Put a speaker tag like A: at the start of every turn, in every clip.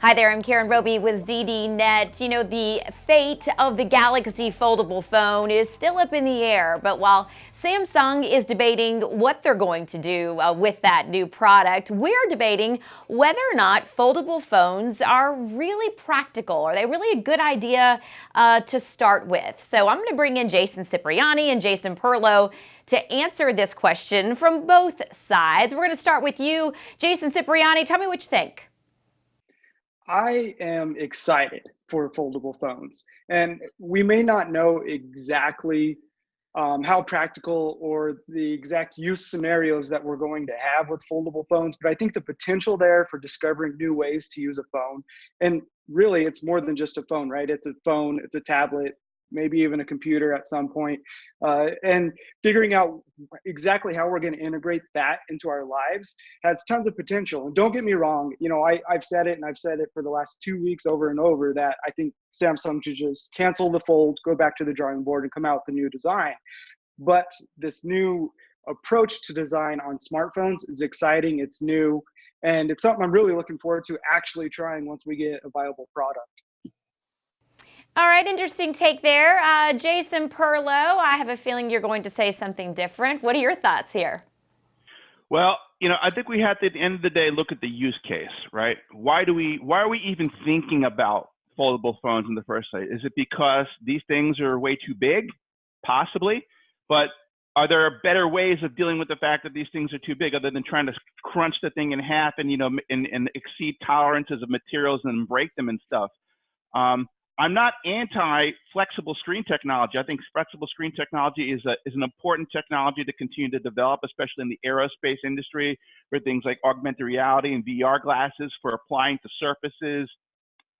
A: Hi there, I'm Karen Roby with ZDNet. You know, the fate of the Galaxy foldable phone is still up in the air, but while Samsung is debating what they're going to do with that new product, we're debating whether or not foldable phones are really practical. Are they really a good idea to start with? So I'm going to bring in Jason Cipriani and Jason Perlow to answer this question from both sides. We're going to start with you, Jason Cipriani. Tell me what you think.
B: I am excited for foldable phones, and we may not know exactly how practical or the exact use scenarios that we're going to have with foldable phones, but I think the potential there for discovering new ways to use a phone, and really it's more than just a phone, right? It's a phone, it's a tablet, maybe even a computer at some point, and figuring out exactly how we're going to integrate that into our lives has tons of potential. And don't get me wrong, I've said it and I've said it for the last 2 weeks over and over that I think Samsung should just cancel the fold, go back to the drawing board and come out with a new design. But this new approach to design on smartphones is exciting, it's new, and it's something I'm really looking forward to actually trying once we get a viable product.
A: All right, interesting take there. Jason Perlow, I have a feeling you're going to say something different. What are your thoughts here?
C: Well, I think we have to, at the end of the day, look at the use case, right? Why are we even thinking about foldable phones in the first place? Is it because these things are way too big? Possibly. But are there better ways of dealing with the fact that these things are too big other than trying to crunch the thing in half and, and exceed tolerances of materials and break them and stuff? I'm not anti-flexible screen technology. I think flexible screen technology is an important technology to continue to develop, especially in the aerospace industry, for things like augmented reality and VR glasses for applying to surfaces,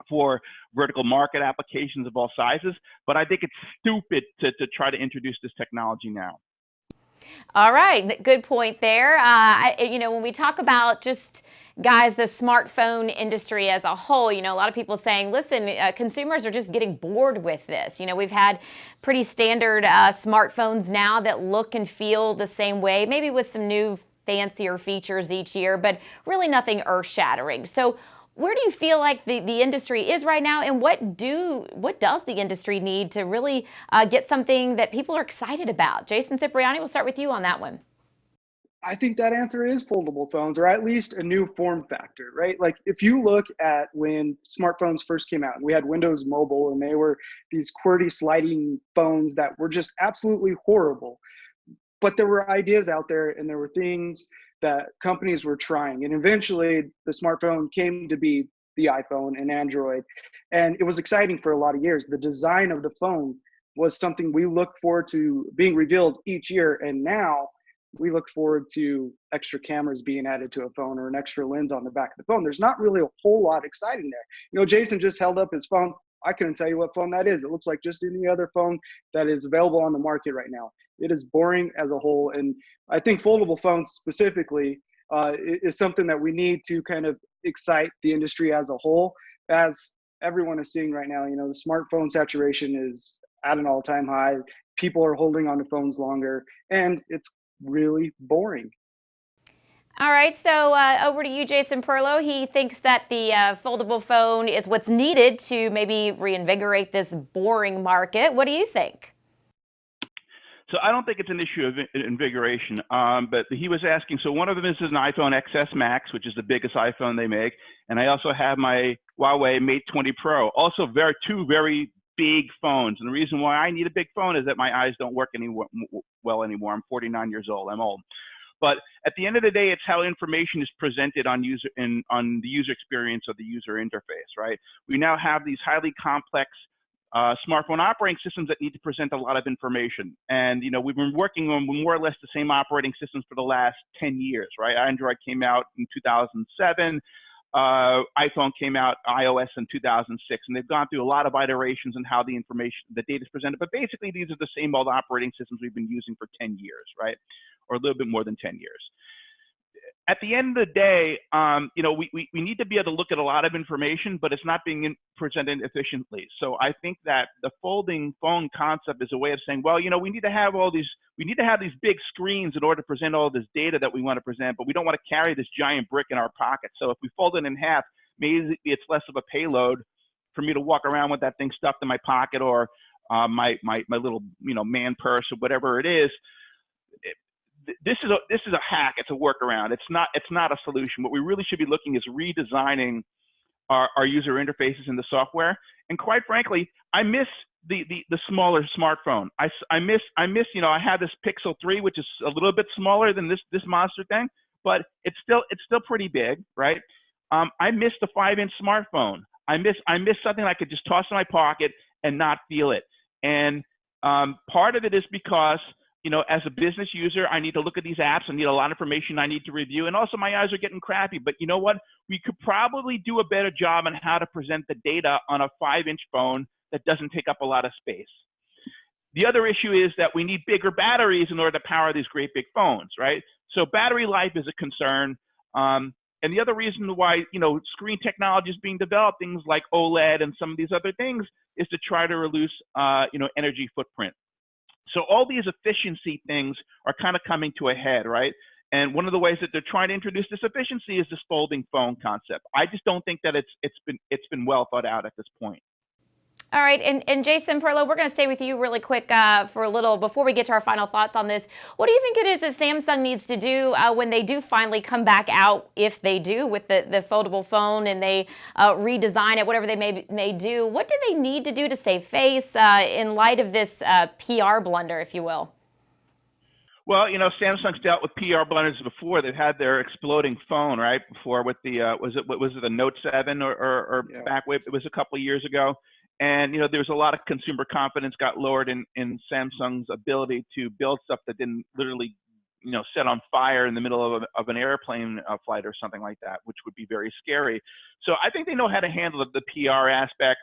C: for vertical market applications of all sizes. But I think it's stupid to try to introduce this technology now.
A: All right, good point there. When we talk about just guys, the smartphone industry as a whole, a lot of people saying, listen, consumers are just getting bored with this. We've had pretty standard smartphones now that look and feel the same way, maybe with some new fancier features each year, but really nothing earth-shattering. So where do you feel like the industry is right now, and what does the industry need to really get something that people are excited about? Jason Cipriani, we'll start with you on that one.
B: I think that answer is foldable phones, or at least a new form factor, right? Like if you look at when smartphones first came out, we had Windows Mobile, and they were these QWERTY sliding phones that were just absolutely horrible. But there were ideas out there, and there were things that companies were trying. And eventually the smartphone came to be the iPhone and Android. And it was exciting for a lot of years. The design of the phone was something we look forward to being revealed each year. And now we look forward to extra cameras being added to a phone or an extra lens on the back of the phone. There's not really a whole lot exciting there. Jason just held up his phone. I couldn't tell you what phone that is. It looks like just any other phone that is available on the market right now. It is boring as a whole. And I think foldable phones specifically is something that we need to kind of excite the industry as a whole. As everyone is seeing right now, the smartphone saturation is at an all-time high. People are holding on to phones longer, and it's really boring.
A: All right, so over to you, Jason Perlow. He thinks that the foldable phone is what's needed to maybe reinvigorate this boring market. What do you think?
C: So I don't think it's an issue of invigoration, but he was asking, so one of them is an iPhone XS Max, which is the biggest iPhone they make, and I also have my Huawei Mate 20 Pro, also two very big phones. And the reason why I need a big phone is that my eyes don't work well anymore. I'm 49 years old. I'm old. But at the end of the day, it's how information is presented on the user experience of the user interface, right? We now have these highly complex smartphone operating systems that need to present a lot of information. And, we've been working on more or less the same operating systems for the last 10 years, right? Android came out in 2007. iPhone came out, iOS in 2006, and they've gone through a lot of iterations on how the data is presented. But basically, these are the same old operating systems we've been using for 10 years, right? Or a little bit more than 10 years. At the end of the day, we need to be able to look at a lot of information, but it's not being presented efficiently. So I think that the folding phone concept is a way of saying, well, we need to have these big screens in order to present all this data that we want to present, but we don't want to carry this giant brick in our pocket. So if we fold it in half, maybe it's less of a payload for me to walk around with that thing stuffed in my pocket or my little man purse or whatever it is. This is a hack. It's a workaround. It's not a solution. What we really should be looking is redesigning our user interfaces in the software. And quite frankly, I miss the smaller smartphone. I miss I have this Pixel 3, which is a little bit smaller than this monster thing, but it's still pretty big, right? I miss the 5-inch smartphone. I miss something I could just toss in my pocket and not feel it. And part of it is because as a business user, I need to look at these apps. I need a lot of information I need to review. And also my eyes are getting crappy. But you know what? We could probably do a better job on how to present the data on a 5-inch phone that doesn't take up a lot of space. The other issue is that we need bigger batteries in order to power these great big phones, right? So battery life is a concern. And the other reason why, screen technology is being developed, things like OLED and some of these other things, is to try to reduce, energy footprint. So all these efficiency things are kind of coming to a head, right? And one of the ways that they're trying to introduce this efficiency is this folding phone concept. I just don't think that it's been well thought out at this point.
A: All right, and Jason Perlow, we're going to stay with you really quick for a little before we get to our final thoughts on this. What do you think it is that Samsung needs to do when they do finally come back out, if they do, with the foldable phone and they redesign it, whatever they may do? What do they need to do to save face in light of this PR blunder, if you will?
C: Well, Samsung's dealt with PR blunders before. They've had their exploding phone, right? Before with the was it the Note 7 or
B: Yeah.
C: back way? It was a couple of years ago. And there was a lot of consumer confidence got lowered in Samsung's ability to build stuff that didn't literally, set on fire in the middle of an airplane flight or something like that, which would be very scary. So I think they know how to handle the PR aspect.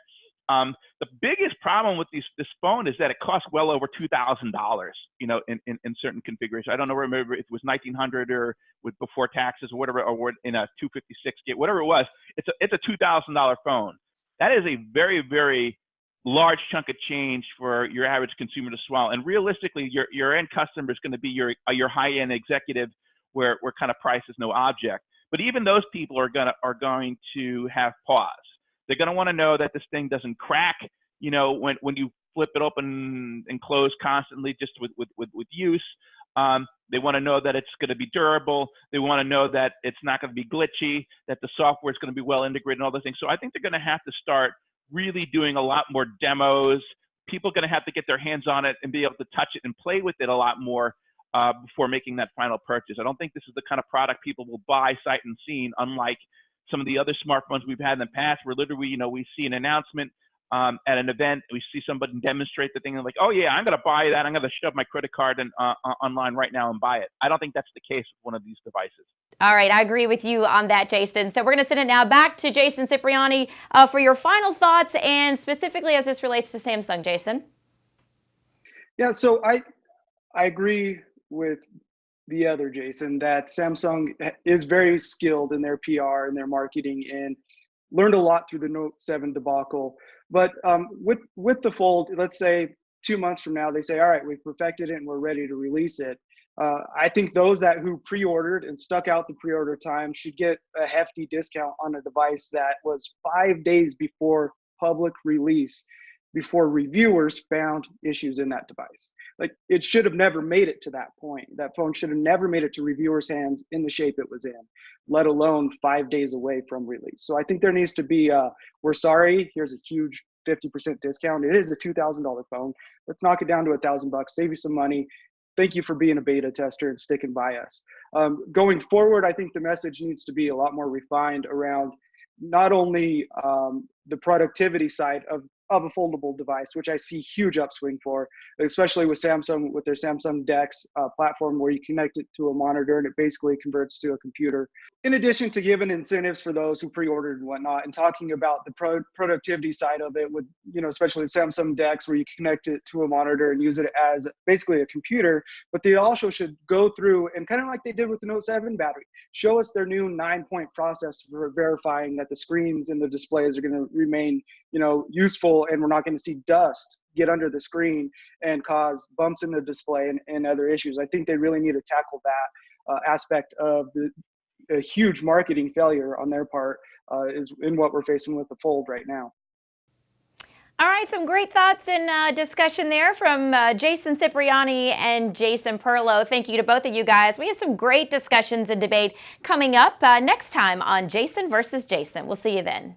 C: The biggest problem with this phone is that it costs well over $2,000, in certain configurations. I don't know, remember if it was $1,900 or before taxes or whatever, or in a 256 gig, whatever it was. It's a $2,000 phone. That is a very, very large chunk of change for your average consumer to swallow. And realistically, your end customer is going to be your high-end executive, where kind of price is no object. But even those people are going to have pause. They're going to want to know that this thing doesn't crack, when you flip it open and close constantly, just with use. They want to know that it's going to be durable. They want to know that it's not going to be glitchy, that the software is going to be well integrated and all those things. So I think they're going to have to start really doing a lot more demos. People are going to have to get their hands on it and be able to touch it and play with it a lot more before making that final purchase. I don't think this is the kind of product people will buy sight unseen, unlike some of the other smartphones we've had in the past, where literally, we see an announcement at an event, we see somebody demonstrate the thing and like, oh yeah, I'm going to buy that. I'm going to shove my credit card online right now and buy it. I don't think that's the case with one of these devices.
A: All right, I agree with you on that, Jason. So we're going to send it now back to Jason Cipriani for your final thoughts, and specifically as this relates to Samsung, Jason.
B: Yeah, so I agree with the other Jason that Samsung is very skilled in their PR and their marketing and learned a lot through the Note 7 debacle. But with the Fold, let's say 2 months from now, they say, all right, we've perfected it and we're ready to release it. I think those who pre-ordered and stuck out the pre-order time should get a hefty discount on a device that was 5 days before public release, before reviewers found issues in that device. Like, it should have never made it to that point. That phone should have never made it to reviewers' hands in the shape it was in, let alone 5 days away from release. So I think there needs to be we're sorry, here's a huge 50% discount. It is a $2,000 phone. Let's knock it down to $1,000, save you some money. Thank you for being a beta tester and sticking by us. Going forward, I think the message needs to be a lot more refined around not only the productivity side of a foldable device, which I see huge upswing for, especially with Samsung, with their Samsung DeX platform, where you connect it to a monitor and it basically converts to a computer. In addition to giving incentives for those who pre-ordered and whatnot, and talking about the productivity side of it with, especially Samsung DeX, where you connect it to a monitor and use it as basically a computer, but they also should go through and kind of like they did with the Note 7 battery, show us their new 9-point process for verifying that the screens and the displays are going to remain, useful, and we're not going to see dust get under the screen and cause bumps in the display and other issues. I think they really need to tackle that aspect of a huge marketing failure on their part is in what we're facing with the Fold right now.
A: All right, some great thoughts and discussion there from Jason Cipriani and Jason Perlow. Thank you to both of you guys. We have some great discussions and debate coming up next time on Jason versus Jason. We'll see you then.